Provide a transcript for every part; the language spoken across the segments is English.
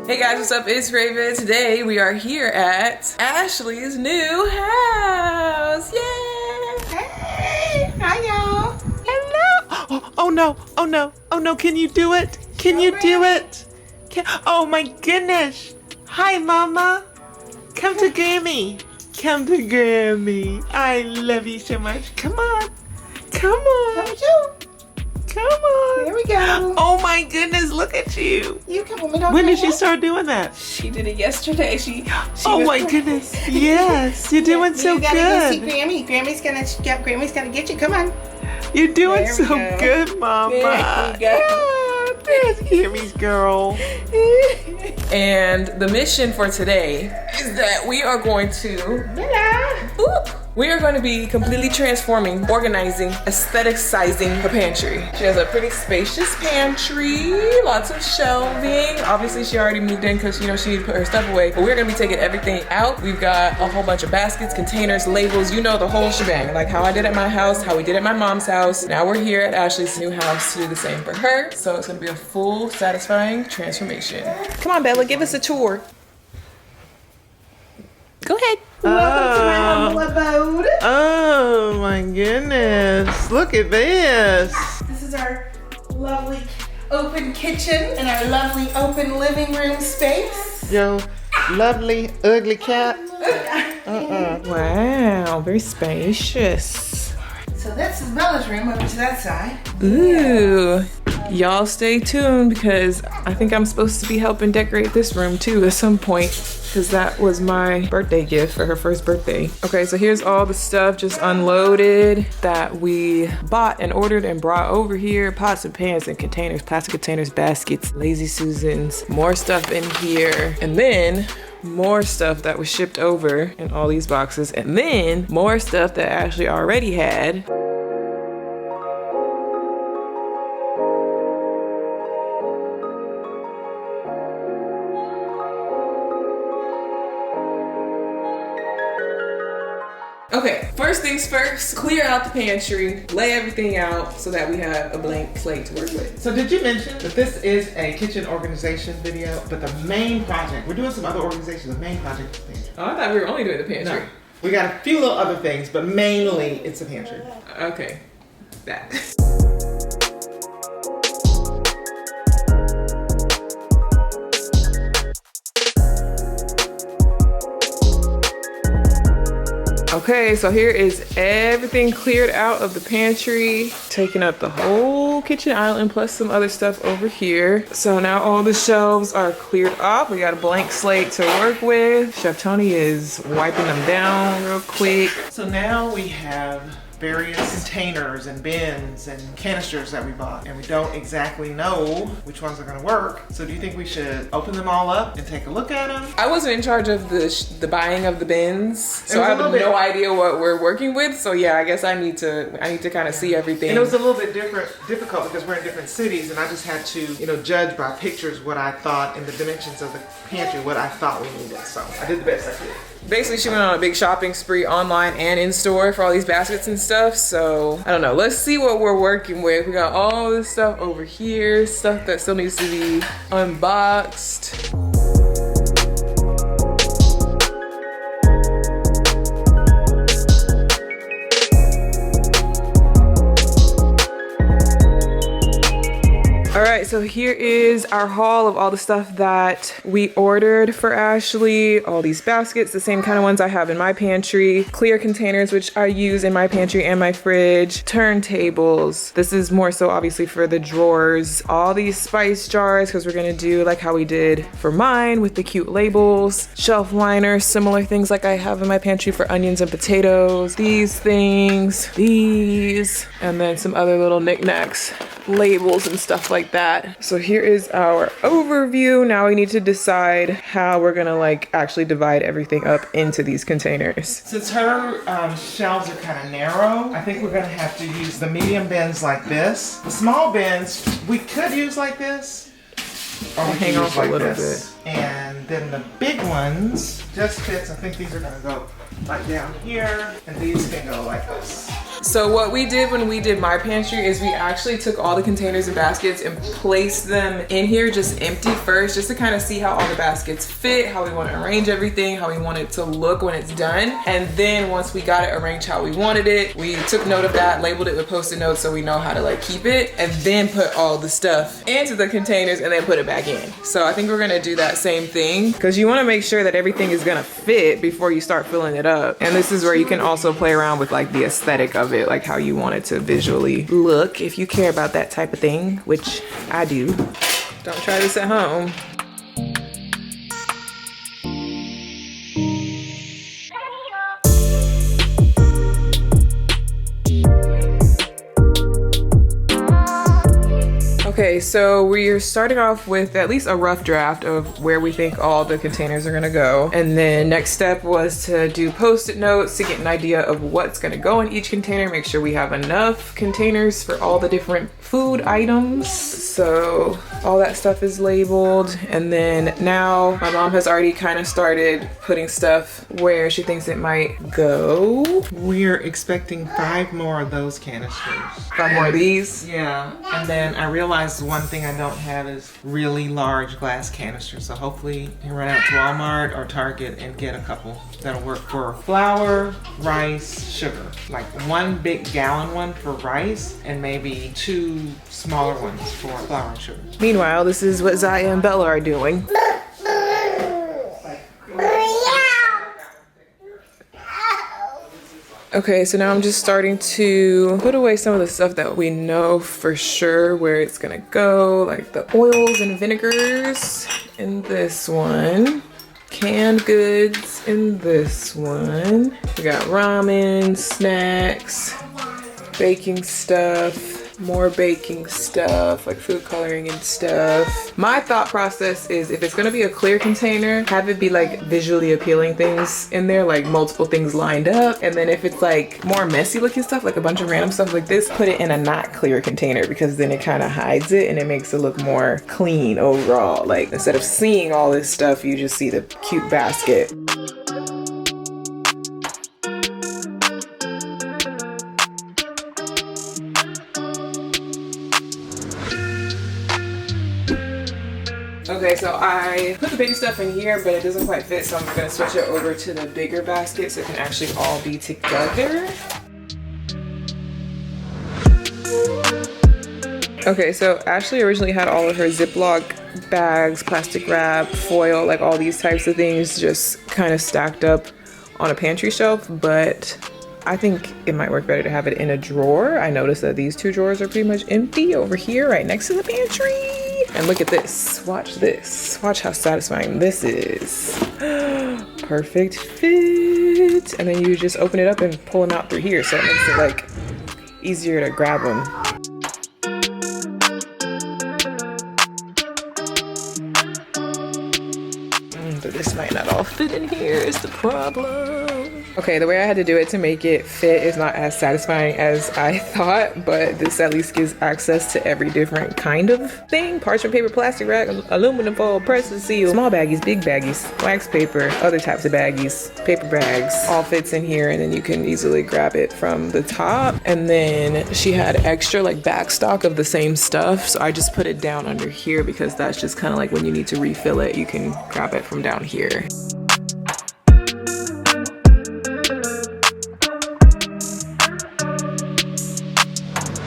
Hey guys, what's up? It's Raven. Today we are here at Ashley's new house. Yay! Hey, hi y'all. Hello. Oh no. Oh no. Oh no. Can you do it? Can you do it? Oh my goodness. Hi, Mama. Come to Grammy. Come to Grammy. I love you so much. Come on. Come on. Come on. Here we go. Oh my goodness, look at you. You come with me. When did she start doing that? She did it yesterday. She Oh my goodness. Yes, you're doing so You gotta go see good. Grammy. Grammy's gonna get you. Come on. You're doing There we so go. good, Mama. There we go. Yeah, there's Grammy's girl. And the mission for today is that we are going to we are going to be completely transforming, organizing, aestheticizing the pantry. She has a pretty spacious pantry, lots of shelving. Obviously, she already moved in because, you know, she needed to put her stuff away. But we're going to be taking everything out. We've got a whole bunch of baskets, containers, labels, you know, the whole shebang. Like how I did at my house, how we did at my mom's house. Now we're here at Ashley's new house to do the same for her. So it's going to be a full, satisfying transformation. Come on, Bella, give us a tour. Go ahead. Welcome to my humble abode. Oh my goodness. Look at this. This is our lovely open kitchen and our lovely open living room space. Yo, lovely, ugly cat. Wow, very spacious. So this is Bella's room over to that side. Ooh. Y'all stay tuned because I think I'm supposed to be helping decorate this room too at some point because that was my birthday gift for her first birthday. Okay, so here's all the stuff just unloaded that we bought and ordered and brought over here. Pots and pans and containers, plastic containers, baskets, Lazy Susans, more stuff in here. And then more stuff that was shipped over in all these boxes. And then more stuff that Ashley already had. Okay, first things first, clear out the pantry, lay everything out so that we have a blank slate to work with. So did you mention that this is a kitchen organization video, but the main project, we're doing some other organization, the main project is the pantry. Oh, I thought we were only doing the pantry. No, we got a few little other things, but mainly it's a pantry. Okay, that. Okay, so here is everything cleared out of the pantry, taking up the whole kitchen island plus some other stuff over here. So now all the shelves are cleared off. We got a blank slate to work with. Chef Tony is wiping them down real quick. So now we have various containers and bins and canisters that we bought, and we don't exactly know which ones are gonna work. So do you think we should open them all up and take a look at them? I wasn't in charge of the buying of the bins, so I have no idea what we're working with. So yeah, I guess I need to kind of see everything. And it was a little bit difficult because we're in different cities, and I just had to, you know, judge by pictures what I thought and the dimensions of the pantry, what I thought we needed. So I did the best I could. Basically, she went on a big shopping spree online and in store for all these baskets and stuff. So I don't know. Let's see what we're working with. We got all this stuff over here, stuff that still needs to be unboxed. All right, so here is our haul of all the stuff that we ordered for Ashley. All these baskets, the same kind of ones I have in my pantry. Clear containers, which I use in my pantry and my fridge. Turntables. This is more so obviously for the drawers. All these spice jars, because we're gonna do like how we did for mine with the cute labels. Shelf liners, similar things like I have in my pantry for onions and potatoes. These things, these, and then some other little knickknacks, labels and stuff like that. So here is our overview. Now we need to decide how we're gonna like actually divide everything up into these containers. Since her shelves are kind of narrow, I think we're gonna have to use the medium bins like this. The small bins we could use like this, or we Hang can off use a like little this. And then the big ones just fits. I think these are gonna go like down here, and these can go like this. So what we did when we did my pantry is we actually took all the containers and baskets and placed them in here just empty first, just to kind of see how all the baskets fit, how we want to arrange everything, how we want it to look when it's done. And then once we got it arranged how we wanted it, we took note of that, labeled it with Post-it notes so we know how to like keep it, and then put all the stuff into the containers and then put it back in. So I think we're gonna do that same thing because you want to make sure that everything is gonna fit before you start filling it up. And this is where you can also play around with like the aesthetic of it, like how you want it to visually look if you care about that type of thing, which I do. Don't try this at home. Okay, so we're starting off with at least a rough draft of where we think all the containers are gonna go. And then next step was to do Post-it notes to get an idea of what's gonna go in each container, make sure we have enough containers for all the different food items. So all that stuff is labeled. And then now my mom has already kind of started putting stuff where she thinks it might go. We're expecting 5 more of those canisters. 5 more of these? Yeah, and then I realized one thing I don't have is really large glass canisters. So hopefully you can run out to Walmart or Target and get a couple that'll work for flour, rice, sugar. Like 1 big gallon one for rice and maybe 2 smaller ones for flour and sugar. Meanwhile, this is what Ziya and Bella are doing. Okay, so now I'm just starting to put away some of the stuff that we know for sure where it's gonna go, like the oils and vinegars in this one, canned goods in this one. We got ramen, snacks, baking stuff, more baking stuff, like food coloring and stuff. My thought process is if it's gonna be a clear container, have it be like visually appealing things in there, like multiple things lined up. And then if it's like more messy looking stuff, like a bunch of random stuff like this, put it in a not clear container because then it kind of hides it and it makes it look more clean overall. Like instead of seeing all this stuff, you just see the cute basket. Okay, so I put the baby stuff in here, but it doesn't quite fit, so I'm gonna switch it over to the bigger basket so it can actually all be together. Okay, so Ashley originally had all of her Ziploc bags, plastic wrap, foil, like all these types of things just kind of stacked up on a pantry shelf, but I think it might work better to have it in a drawer. I noticed that these 2 drawers are pretty much empty over here right next to the pantry. And look at this, watch this. Watch how satisfying this is. Perfect fit. And then you just open it up and pull them out through here. So it makes it like easier to grab them. But this might not all fit in here is the problem. Okay, the way I had to do it to make it fit is not as satisfying as I thought, but this at least gives access to every different kind of thing. Parchment paper, plastic wrap, aluminum foil, press and seal, small baggies, big baggies, wax paper, other types of baggies, paper bags, all fits in here, and then you can easily grab it from the top. And then she had extra like back stock of the same stuff, so I just put it down under here because that's just kind of like when you need to refill it, you can grab it from down here.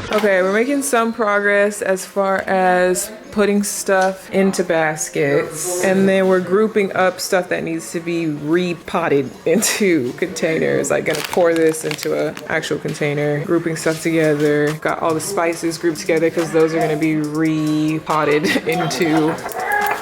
Okay, we're making some progress as far as putting stuff into baskets, and then we're grouping up stuff that needs to be repotted into containers. Like gonna pour this into an actual container, grouping stuff together. Got all the spices grouped together because those are gonna be repotted into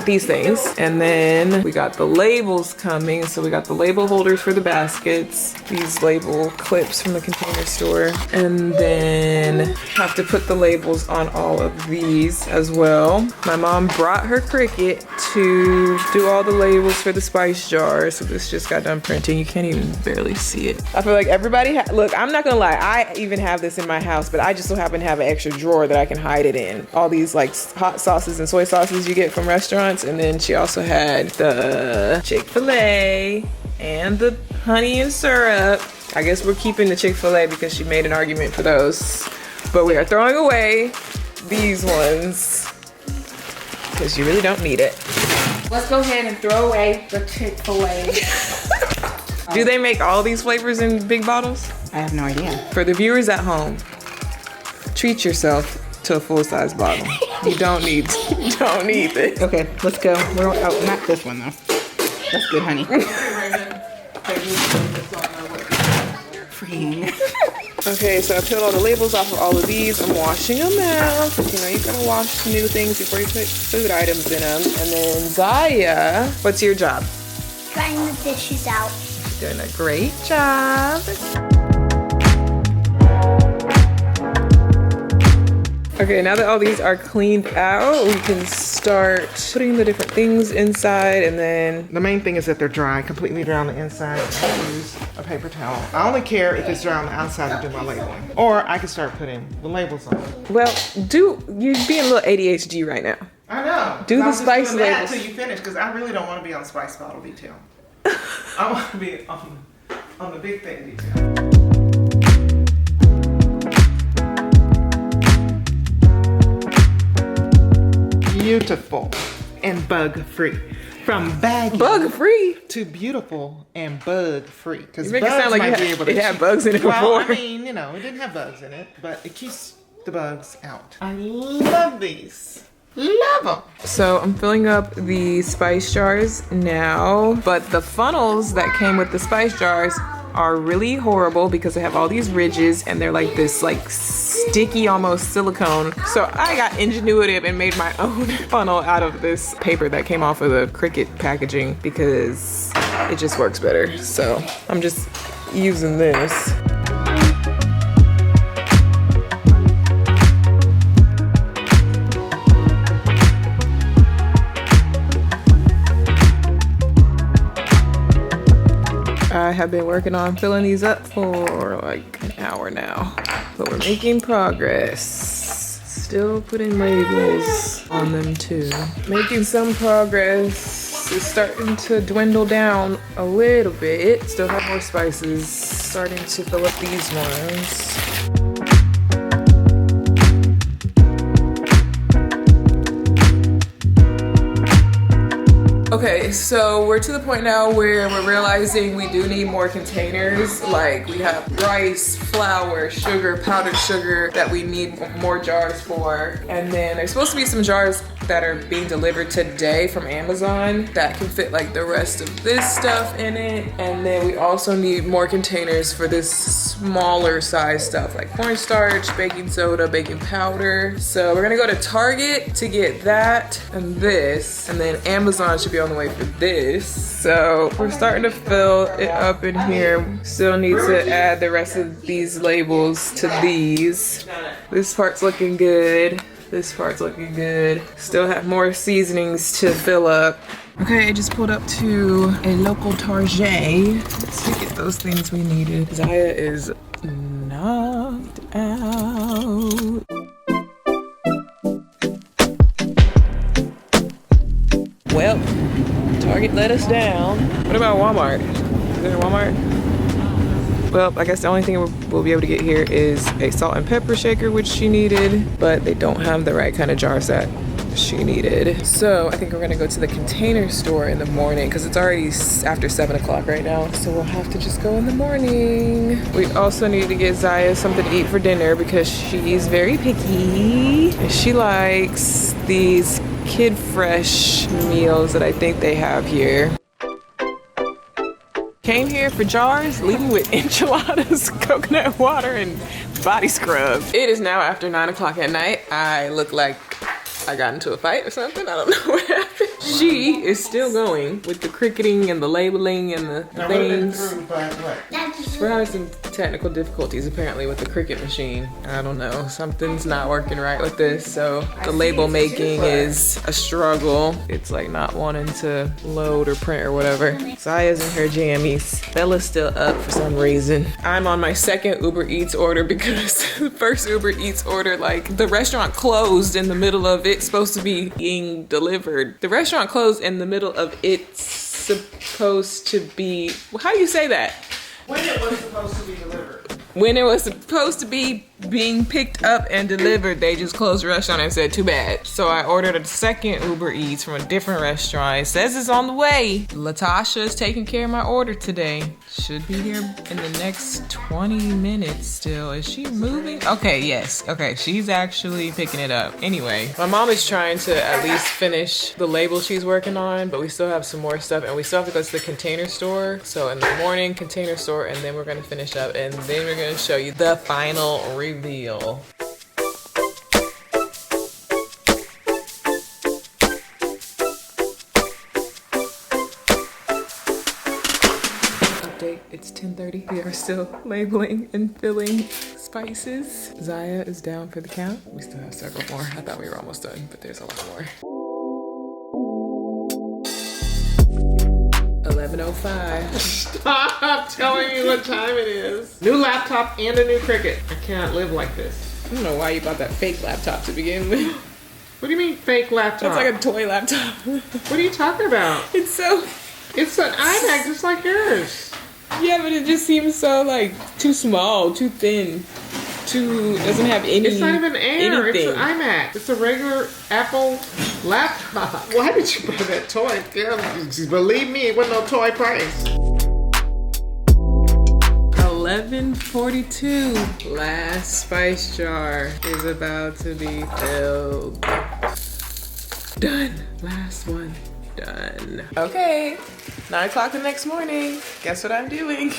these things. And then we got the labels coming. So we got the label holders for the baskets, these label clips from the container store, and then have to put the labels on all of these as well. My mom brought her Cricut to do all the labels for the spice jar. So this just got done printing. You can't even barely see it. I feel like everybody, look, I'm not gonna lie, I even have this in my house, but I just so happen to have an extra drawer that I can hide it in. All these like hot sauces and soy sauces you get from restaurants, restaurants. And then she also had the Chick-fil-A and the honey and syrup. I guess we're keeping the Chick-fil-A because she made an argument for those. But we are throwing away these ones because you really don't need it. Let's go ahead and throw away the Chick-fil-A. Do they make all these flavors in big bottles? I have no idea. For the viewers at home, treat yourself to a full-size bottle. You don't need this. Okay, let's go. Oh, not this one though. That's good, honey. Freeing. Okay, so I peeled all the labels off of all of these. I'm washing them out. You know, you gotta wash new things before you put food items in them. And then Ziya, what's your job? Drying the dishes out. Doing a great job. Okay, now that all these are cleaned out, we can start putting the different things inside, and then The main thing is that they're dry, completely dry on the inside. I use a paper towel. I only care if it's dry on the outside to do my labeling. Or I can start putting the labels on. well, you're being a little ADHD right now. I know. Do the I was just spice doing that labels. until you finish, because I really don't want to be on spice bottle detail. I want to be on the big thing detail. Beautiful and bug-free. From baggy Bug-free? to beautiful and bug-free. Because You make it sound like it had bugs in it Well, before. I mean, you know, it didn't have bugs in it, but it keeps the bugs out. I love these. Love them. So I'm filling up the spice jars now, but the funnels that came with the spice jars are really horrible because they have all these ridges and they're like this like sticky almost silicone. So I got ingenuitive and made my own funnel out of this paper that came off of the Cricut packaging because it just works better. So I'm just using this. I have been working on filling these up for like an hour now, but we're making progress. Still putting labels on them too. Making some progress. It's starting to dwindle down a little bit. Still have more spices. Starting to fill up these ones. Okay, so we're to the point now where we're realizing we do need more containers. Like we have rice, flour, sugar, powdered sugar that we need more jars for. And then there's supposed to be some jars that are being delivered today from Amazon that can fit like the rest of this stuff in it. And then we also need more containers for this smaller size stuff like cornstarch, baking soda, baking powder. So we're gonna go to Target to get that and this, and then Amazon should be on the way for this. So we're starting to fill it up in here. Still need to add the rest of these labels to these. This part's looking good. This part's looking good. Still have more seasonings to fill up. Okay, I just pulled up to a local Target to get those things we needed. Ziya is knocked out. Well, Target let us down. What about Walmart? Is there a Walmart? Well, I guess the only thing we'll be able to get here is a salt and pepper shaker, which she needed, but they don't have the right kind of jars that she needed. So I think we're gonna go to the Container Store in the morning because it's already after 7 o'clock right now. So we'll have to just go in the morning. We also need to get Ziya something to eat for dinner because she's very picky. And she likes these Kid Fresh meals that I think they have here. Came here for jars, leaving with enchiladas, coconut water, and body scrub. It is now after 9 o'clock at night. I look like I got into a fight or something. I don't know what happened. She is still going with the cricketing and the labeling and the things. We're having some technical difficulties apparently with the Cricut machine. I don't know, something's not working right with this. So the label making is a struggle. It's like not wanting to load or print or whatever. Ziya's in her jammies. Bella's still up for some reason. I'm on my second Uber Eats order because the first Uber Eats order, like the restaurant closed in the middle of it it's supposed to be being delivered. The restaurant closed in the middle of it's supposed to be, how do you say that? When it was supposed to be delivered. When it was supposed to be being picked up and delivered, they just closed the restaurant and said, too bad. So I ordered a second Uber Eats from a different restaurant. It says it's on the way. Latasha is taking care of my order today. Should be here in the next 20 minutes still. Is she moving? Okay, yes. Okay, she's actually picking it up. Anyway, my mom is trying to at least finish the label she's working on, but we still have some more stuff and we still have to go to the Container Store. So in the morning, Container Store, and then we're gonna finish up and then we're gonna show you the final reveal. Update, it's 10:30. We are still labeling and filling spices. Ziya is down for the count. We still have several more. I thought we were almost done, but there's a lot more. 11:05. Stop telling me what time it is. New laptop and a new Cricut. I can't live like this. I don't know why you bought that fake laptop to begin with. What do you mean fake laptop? It's like a toy laptop. What are you talking about? It's so... It's an iMac just like yours. Yeah, but it just seems so like too small, too thin, too doesn't have any. It's not even Air. anything. It's an iMac. It's a regular Apple laptop. Why did you buy that toy? Girl, believe me, it wasn't no toy price. 11:42. Last spice jar is about to be filled. Done. Last one. Done. Okay. 9 o'clock the next morning. Guess what I'm doing?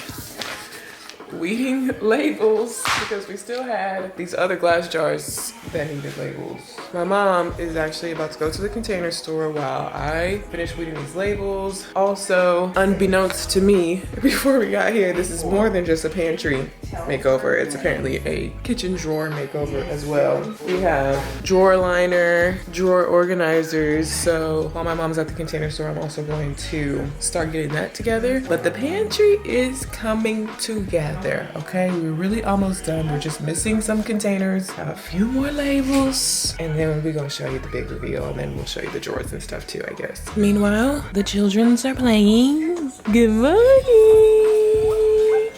Weeding labels because we still had these other glass jars that needed labels. My mom is actually about to go to the Container Store while I finish weeding these labels. Also, unbeknownst to me, before we got here, this is more than just a pantry makeover. It's apparently a kitchen drawer makeover as well. We have drawer liner, drawer organizers. So while my mom's at the Container Store, I'm also going to start getting that together. But the pantry is coming together, okay? We're really almost done. We're just missing some containers, have a few more labels, and then we're gonna show you the big reveal, and then we'll show you the drawers and stuff too, I guess. Meanwhile, the childrens are playing. Good morning.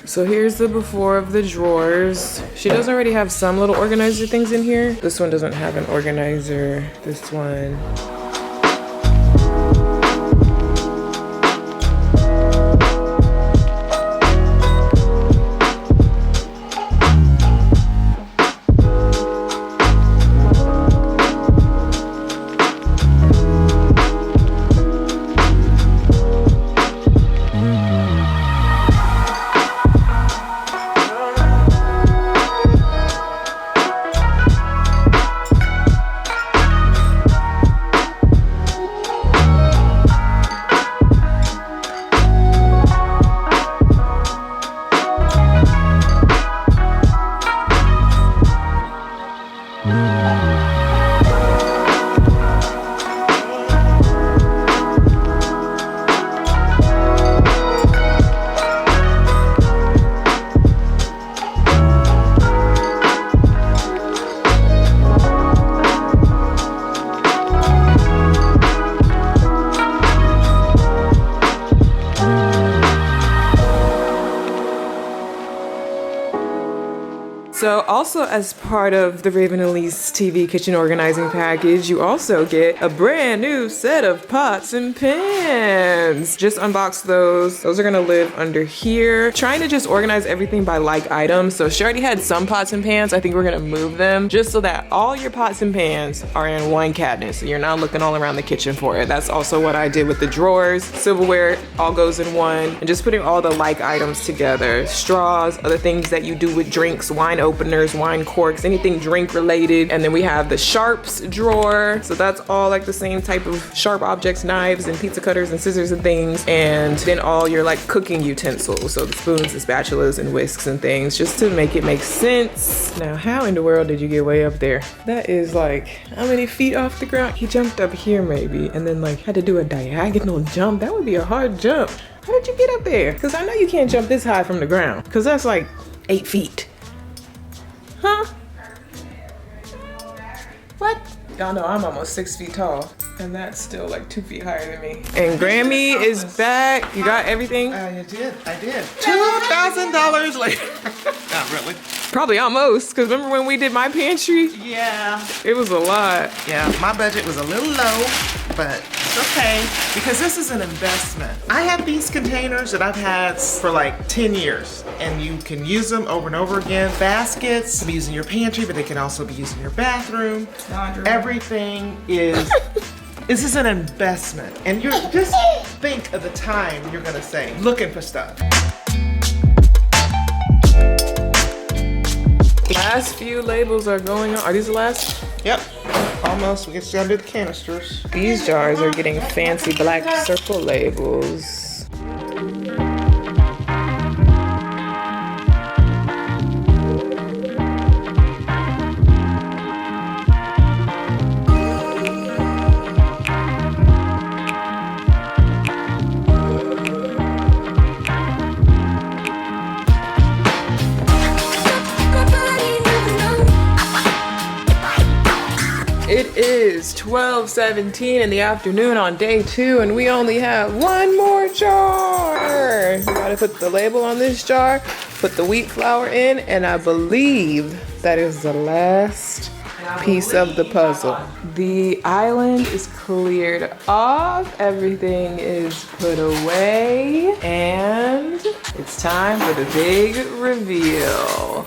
So here's the before of the drawers. She does already have some little organizer things in here. This one doesn't have an organizer. This one. So also as part of the Raven Elyse TV kitchen organizing package, you also get a brand new set of pots and pans. Just unboxed those. Those are gonna live under here. Trying to just organize everything by like items. So she already had some pots and pans. I think we're gonna move them just so that all your pots and pans are in one cabinet. So you're not looking all around the kitchen for it. That's also what I did with the drawers. Silverware all goes in one, and just putting all the like items together. Straws, other things that you do with drinks, wine openers, wine corks, anything drink related. And then we have the sharps drawer. So that's all like the same type of sharp objects, knives and pizza cutters and scissors and things. And then all your like cooking utensils. So the spoons and spatulas and whisks and things, just to make it make sense. Now, how in the world did you get way up there? That is like, how many feet off the ground? He jumped up here maybe, and then like had to do a diagonal jump. That would be a hard jump. How did you get up there? Because I know you can't jump this high from the ground, because that's like 8 feet. Huh? What? Y'all know I'm almost 6 feet tall, and that's still like 2 feet higher than me. And Grammy is back. You got everything? I did. $2,000 later. Not really. Probably almost, because remember when we did my pantry? Yeah. It was a lot. Yeah, my budget was a little low, but it's okay because this is an investment. I have these containers that I've had for like 10 years and you can use them over and over again. Baskets, be used in your pantry, but they can also be used in your bathroom. Laundry. Everything is, this is an investment. And you just think of the time you're gonna save looking for stuff. Last few labels are going on. Are these the last? Yep, almost. We just gotta do the canisters. These jars are getting fancy black circle labels. It is 12:17 in the afternoon on day 2, and we only have one more jar. You gotta put the label on this jar, put the wheat flour in, and I believe that is the last piece of the puzzle. The island is cleared off, everything is put away, and it's time for the big reveal.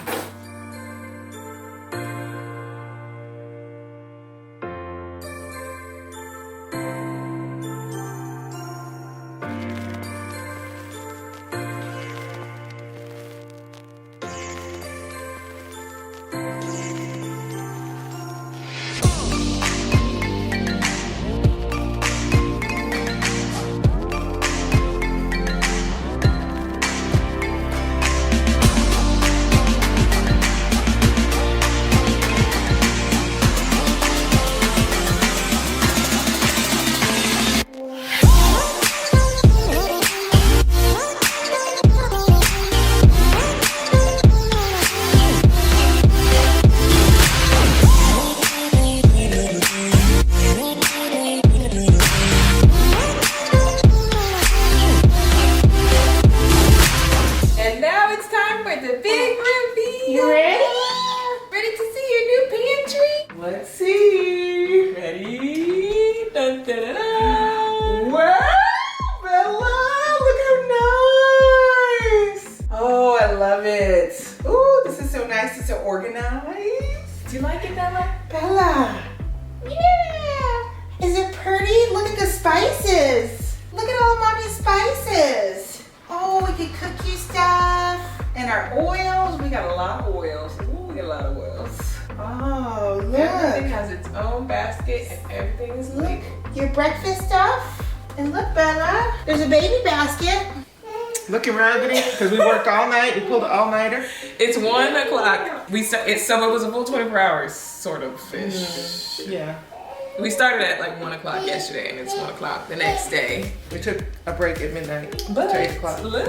Do you like it, Bella? Bella! Yeah! Is it pretty? Look at the spices! Look at all mommy's spices! Oh, we can cook you stuff. And our oils. We got a lot of oils. Ooh, we got a lot of oils. Oh, look. Everything has its own basket and everything is Look, like your breakfast stuff. And look, Bella, there's a baby basket. Looking raggedy because we worked all night. We pulled an all-nighter. It's 1 o'clock. So it was a full 24 hours, sort of ish. Yeah. We started at like 1 o'clock yesterday, and it's 1 o'clock the next day. We took a break at midnight. But to 8 o'clock. look,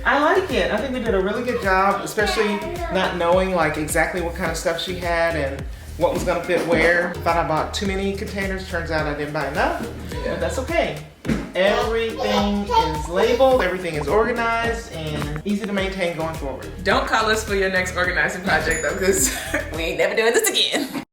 I like it. I think we did a really good job, especially not knowing like exactly what kind of stuff she had and what was gonna fit where. Thought I bought too many containers. Turns out I didn't buy enough, but that's okay. Everything is labeled, everything is organized, and easy to maintain going forward. don't call us for your next organizing project though, because we ain't never doing this again.